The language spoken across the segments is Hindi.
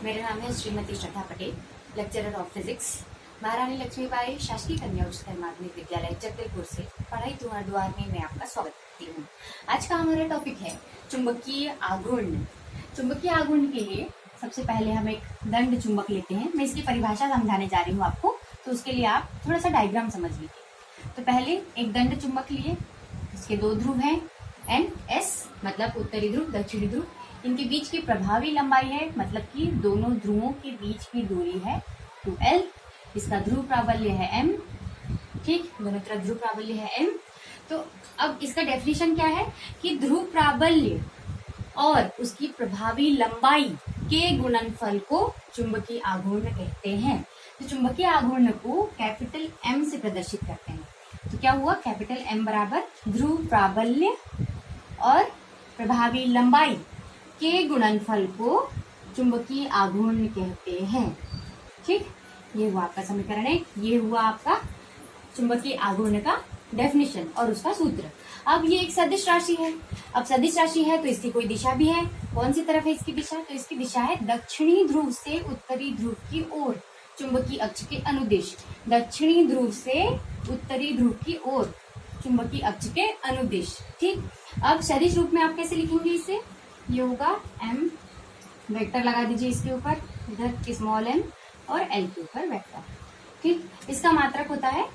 मेरा नाम है श्रीमती श्रद्धा पटेल, लेक्चरर ऑफ फिजिक्स, महारानी लक्ष्मीबाई शासकीय कन्या उच्चतर माध्यमिक विद्यालय जगदलपुर से पढ़ाई तुम्हारे द्वार में मैं आपका स्वागत करती हूँ। आज का हमारा टॉपिक है चुंबकीय आघूर्ण। चुंबकीय आघूर्ण के लिए सबसे पहले हम एक दंड चुंबक लेते हैं। मैं इसकी परिभाषा समझाने जा रही हूँ आपको, तो उसके लिए आप थोड़ा सा डायग्राम समझ लीजिए। तो पहले एक दंड चुंबक लिए, इसके दो ध्रुव हैं एन एस मतलब उत्तरी ध्रुव दक्षिणी ध्रुव। इनके बीच की प्रभावी लंबाई है, मतलब कि दोनों ध्रुवों के बीच की दूरी है 2l। इसका ध्रुव प्राबल्य है m, ठीक, दोनों तरफ ध्रुव प्राबल्य है m। तो अब इसका डेफिनेशन क्या है कि ध्रुव प्राबल्य और उसकी प्रभावी लंबाई के गुणनफल को चुंबकीय आघूर्ण कहते हैं। तो चुंबकीय आघूर्ण को कैपिटल M से प्रदर्शित करते हैं। तो क्या हुआ, कैपिटल M बराबर ध्रुव प्राबल्य और प्रभावी लंबाई के गुणनफल को चुंबकीय आघूर्ण कहते हैं। ठीक, ये हुआ आपका समीकरण है, ये हुआ आपका चुंबकीय आघूर्ण का डेफिनेशन और उसका सूत्र। अब ये एक सदिश राशि है। अब सदिश राशि है तो इसकी कोई दिशा भी है। कौन सी तरफ है इसकी दिशा, तो इसकी दिशा है दक्षिणी ध्रुव से उत्तरी ध्रुव की ओर, चुंबकीय अक्ष के अनुदिश। दक्षिणी ध्रुव से उत्तरी ध्रुव की ओर, चुंबकीय अक्ष के अनुदिश। ठीक, अब सदिश रूप में आप कैसे लिखेंगे इसे, ये होगा m, वेक्टर लगा दीजिए इसके ऊपर, इधर स्मॉल m और l के ऊपर वेक्टर। ठीक, इसका मात्रक होता है,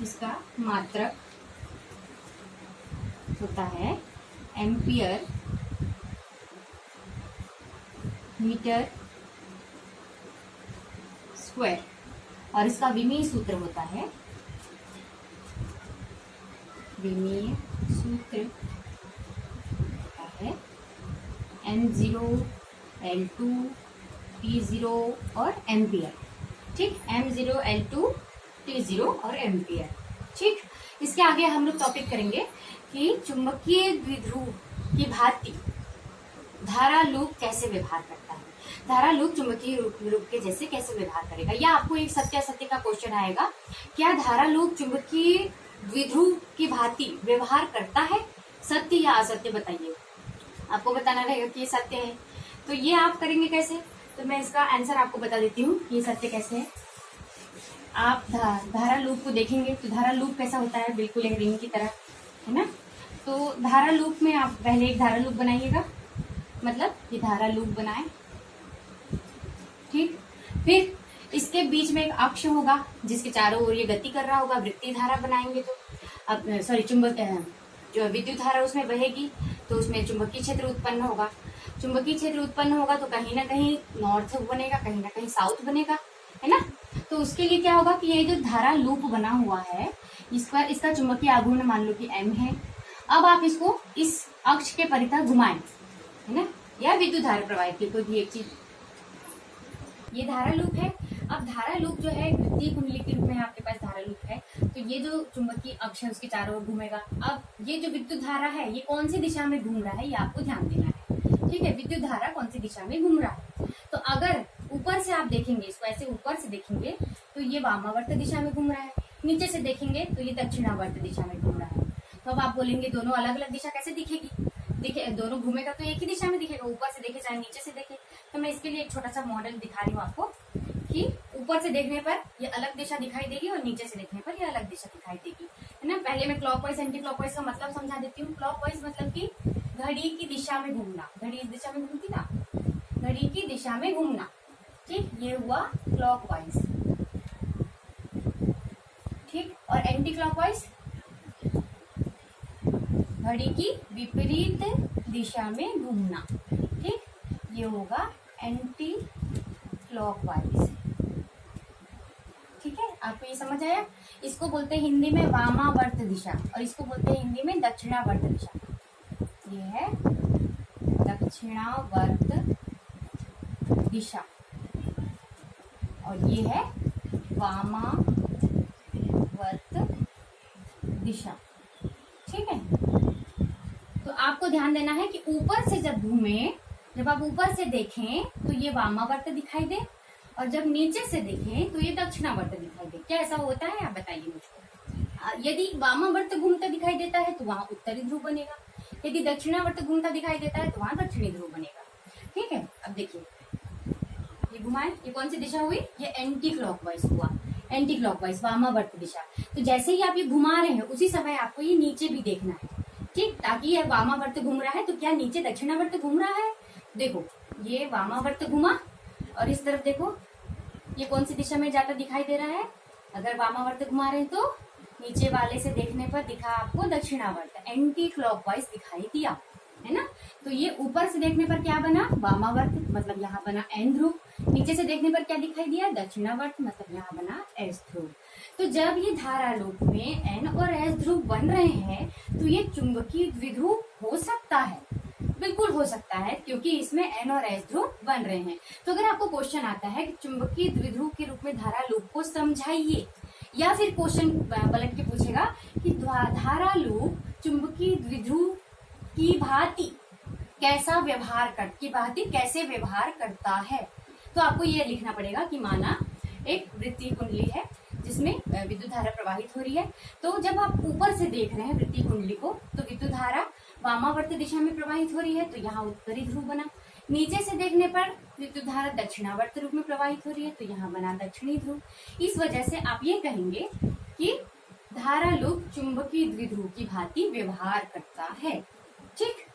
इसका मात्रक होता है एम्पियर मीटर स्क्वायर और इसका विमीय सूत्र होता है, विमीय सूत्र होता है m0 l2 t0 और एम्पियर। ठीक, m0 l2 t0 और एम्पियर। ठीक, इसके आगे हम लोग टॉपिक करेंगे कि चुंबकीय द्विध्रुव की भांति धारा लूप कैसे व्यवहार करता है। धारा लूप चुंबकीय लूप के जैसे कैसे व्यवहार करेगा, या आपको एक सत्य असत्य का क्वेश्चन आएगा, क्या धारा लूप चुंबकीय द्विध्रुव की भांति व्यवहार करता है, सत्य या असत्य बताइए। आपको बताना रहेगा कि ये सत्य है। तो ये आप करेंगे कैसे, तो मैं इसका आंसर आपको बता देती हूँ कि ये सत्य कैसे है। आप धारा लूप को देखेंगे तो धारा लूप कैसा होता है, बिल्कुल एक रिंग की तरह, है ना। तो धारा लूप में आप पहले एक धारा लूप बनाइएगा, मतलब ये धारा लूप बनाए। ठीक, फिर इसके बीच में एक अक्ष होगा जिसके चारों ओर ये गति कर रहा होगा, वृत्तीय धारा बनाएंगे। तो अब सॉरी चुंबक जो विद्युत धारा उसमें बहेगी तो उसमें चुंबकीय क्षेत्र उत्पन्न होगा। चुंबकीय क्षेत्र उत्पन्न होगा तो कहीं ना कहीं नॉर्थ बनेगा, कहीं ना कहीं साउथ बनेगा, है ना। तो उसके लिए क्या होगा कि ये जो धारा लूप बना हुआ है इस पर इसका चुंबकीय आघूर्ण मान लो कि m है। अब आप इसको इस अक्ष के परितः घुमाएं, है ना, या विद्युत धारा प्रवाहित की कोई भी एक चीज। ये धारा लूप है। अब धारा लूप जो है वृत्तीय कुंडली के रूप में आपके पास धारा लूप है, तो ये जो चुंबकीय अक्ष है उसके चारों ओर घूमेगा। अब ये जो विद्युत धारा है ये कौन सी दिशा में घूम रहा है ये आपको ध्यान देना है। ठीक है, विद्युत धारा कौन सी दिशा में घूम रहा है। तो अगर ऊपर से आप देखेंगे, इसको ऐसे ऊपर से देखेंगे तो ये वामावर्त दिशा में घूम रहा है, नीचे से देखेंगे तो ये दक्षिणावर्त दिशा में घूम रहा है। तो अब आप बोलेंगे दोनों अलग अलग दिशा कैसे दिखेगी, देखिए दोनों घूमेगा तो एक ही दिशा में दिखेगा, ऊपर से देखे चाहे नीचे से देखे। तो मैं इसके लिए एक छोटा सा मॉडल दिखा रही हूँ आपको कि ऊपर से देखने पर ये अलग दिशा दिखाई देगी और नीचे से देखने पर ये अलग दिशा दिखाई देगी, है ना। पहले मैं क्लॉकवाइज एंटी क्लॉकवाइज का मतलब समझा देती हूँ। क्लॉकवाइज मतलब कि घड़ी की दिशा में घूमना, घड़ी इस दिशा में घूमती ना, घड़ी की दिशा में घूमना। ठीक, ये हुआ क्लॉकवाइज। ठीक, और एंटी क्लॉकवाइज घड़ी की विपरीत दिशा में घूमना। ठीक, ये होगा एंटी क्लॉकवाइज। ठीक है, आपको ये समझ आया। इसको बोलते हैं हिंदी में वामावर्त दिशा और इसको बोलते हैं हिंदी में दक्षिणावर्त दिशा। ये है दक्षिणावर्त दिशा और ये है वामावर्त दिशा। ठीक है, तो आपको ध्यान देना है कि ऊपर से जब घूमे, जब आप ऊपर से देखें तो ये वामावर्त दिखाई दे और जब नीचे से देखें तो ये दक्षिणावर्त दिखाई दे। क्या ऐसा होता है, आप बताइए मुझको। यदि वामावर्त घूमता दिखाई देता है तो वहां उत्तरी ध्रुव बनेगा, यदि दक्षिणावर्त घूमता दिखाई देता है तो वहां दक्षिणी ध्रुव बनेगा। ठीक है, अब देखिए ये घुमाए, ये कौन सी दिशा हुई, ये एंटी क्लॉकवाइज हुआ, एंटी क्लॉकवाइज वामावर्त दिशा। तो जैसे ही आप ये घुमा रहे हैं उसी समय आपको ये नीचे भी देखना है, ठीक, ताकि ये वामावर्त घूम रहा है तो क्या नीचे दक्षिणावर्त घूम रहा है। देखो ये वामावर्त घुमा और इस तरफ देखो ये कौन सी दिशा में जाता दिखाई दे रहा है। अगर वामावर्त घुमा रहे हैं तो नीचे वाले से देखने पर दिखा आपको दक्षिणावर्त, एंटी क्लॉकवाइज दिखाई दिया, है ना। तो ये ऊपर से देखने पर क्या बना, वामावर्त, मतलब यहाँ बना एन ध्रुव। नीचे से देखने पर क्या दिखाई दिया, दक्षिणावर्त, मतलब यहाँ बना एस ध्रुव। तो जब ये धारा लूप में एन और एस ध्रुव बन रहे हैं तो ये चुंबकीय द्विध्रुव हो सकता है, बिल्कुल हो सकता है, क्योंकि इसमें एन और एस ध्रुव बन रहे हैं। तो अगर आपको क्वेश्चन आता है कि चुंबकीय द्विध्रुव के रूप में धारा लूप को समझाइए, या फिर क्वेश्चन पलट के पूछेगा कि धारा लूप चुंबकीय द्विध्रुव की भांति कैसा कैसे व्यवहार करता है, तो आपको ये लिखना पड़ेगा कि माना एक वृत्तीय कुंडली है जिसमें विद्युत धारा प्रवाहित हो रही है। तो जब आप ऊपर से देख रहे हैं वृत्तीय कुंडली को तो विद्युत धारा वामावर्त दिशा में प्रवाहित हो रही है, तो यहाँ उत्तरी ध्रुव बना। नीचे से देखने पर विद्युत धारा दक्षिणावर्त रूप में प्रवाहित हो रही है, तो यहाँ बना दक्षिणी ध्रुव। इस वजह से आप ये कहेंगे कि धारा लूप चुंबकीय द्विध्रुव की भांति व्यवहार करता है, ठीक।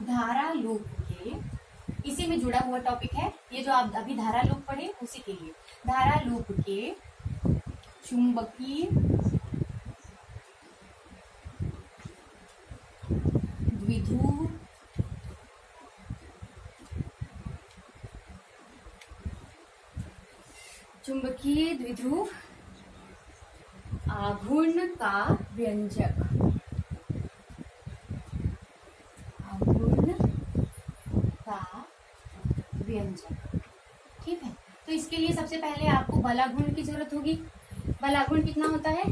धारा लूप के इसी में जुड़ा हुआ टॉपिक है ये, जो आप अभी धारा लूप पढ़े उसी के लिए। धारा लूप के चुंबकीय द्विध्रुव आघूर्ण का व्यंजक, ठीक है। तो इसके लिए सबसे पहले आपको बल आघूर्ण की जरूरत होगी। बल आघूर्ण कितना होता है,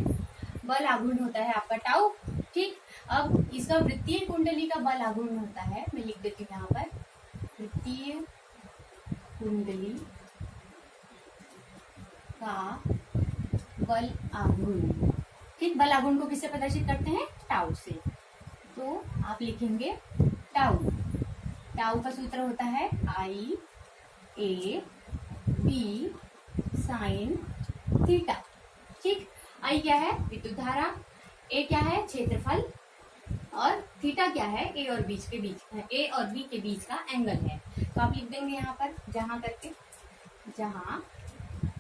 बल आघूर्ण होता है आपका टाउ, ठीक। अब इसका वृत्तीय कुंडली का बल आघूर्ण होता है, मैं लिख देती हूँ यहाँ पर, वृत्तीय कुंडली का बल आघूर्ण, ठीक। बल आघूर्ण को किससे प्रदर्शित करते हैं, टाउ से। तो आप लिखेंगे टाउ, टाउ का सूत्र होता है आई ए बी साइन थीटा, ठीक। आई क्या है, विद्युत धारा, ए क्या है, क्षेत्रफल, और थीटा क्या है, ए और बी के बीच का एंगल है। तो आप लिख देंगे यहाँ पर जहां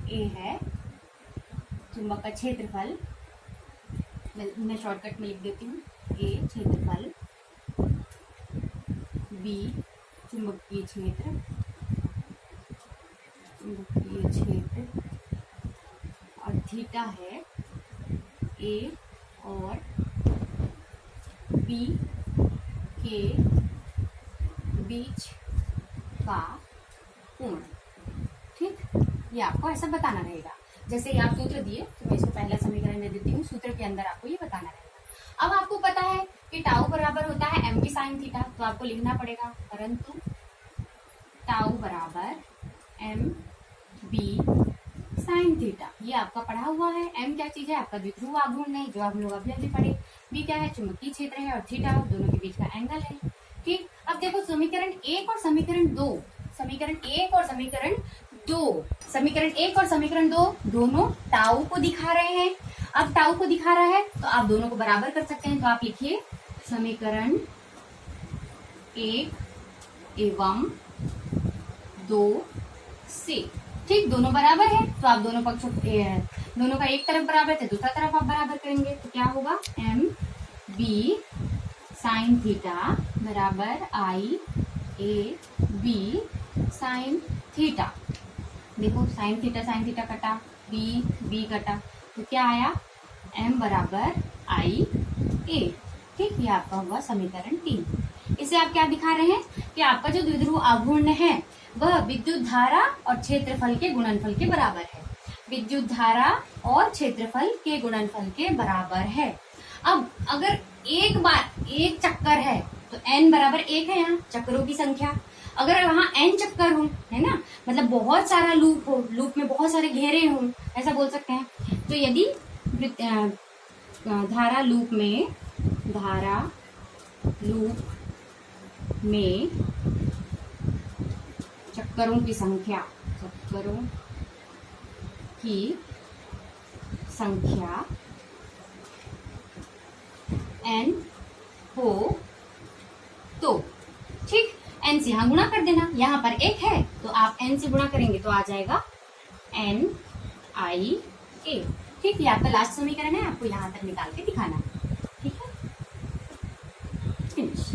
ए है चुंबक का क्षेत्रफल, मैं शॉर्टकट में लिख देती हूँ, ए क्षेत्रफल, बी चुंबकीय क्षेत्र और थीटा है ए और बी के बीच का कोण, ठीक। ये आपको ऐसा बताना रहेगा। जैसे ही आप सूत्र दिए तो मैं इसको पहला समीकरण दे देती हूँ, सूत्र के अंदर आपको ये बताना रहेगा। अब आपको पता है कि टाउ बराबर होता है एम बी साइन थीटा, तो आपको लिखना पड़ेगा परंतु टाउ बराबर एम बी साइन थीटा, ये आपका पढ़ा हुआ है। एम क्या चीज है, आपका द्विध्रुव आघूर्ण है, जो आप लोग अभी पढ़े। बी क्या है, चुंबकीय क्षेत्र है, और थीटा दोनों के बीच का एंगल है, ठीक। अब देखो समीकरण एक और समीकरण दो दोनों टाउ को दिखा रहे हैं। अब टाउ को दिखा रहा है तो आप दोनों को बराबर कर सकते हैं। तो आप लिखिए समीकरण 1 एवं 2 से, ठीक, दोनों बराबर है तो आप दोनों पक्ष दोनों का एक तरफ बराबर है, दूसरा तरफ आप बराबर करेंगे तो क्या होगा, एम बी साइन थीटा बराबर आई ए बी साइन थीटा। देखो साइन थीटा कटा, बी कटा, तो क्या आया, एम बराबर आई ए, ठीक। ये आपका हुआ समीकरण 3। इसे आप क्या दिखा रहे हैं कि आपका जो द्विध्रुव आघूर्ण है वह विद्युत धारा और क्षेत्रफल के गुणनफल के बराबर है, विद्युत धारा और क्षेत्रफल के गुणनफल के बराबर है। अब अगर एक चक्कर है तो n बराबर 1 है, यहाँ चक्रों की संख्या। अगर वहां n चक्कर हो, है ना, मतलब बहुत सारा लूप हो, लूप में बहुत सारे घेरे हों, ऐसा बोल सकते हैं। तो यदि धारा लूप में चक्करों की संख्या, चक्करों की संख्या n हो तो, ठीक, n से यहां गुणा कर देना, यहां पर 1 है तो आप n से गुणा करेंगे तो आ जाएगा n i a, ठीक। ये आपका लास्ट समीकरण है, आपको यहां तक निकाल के दिखाना है, ठीक है, फिनिश।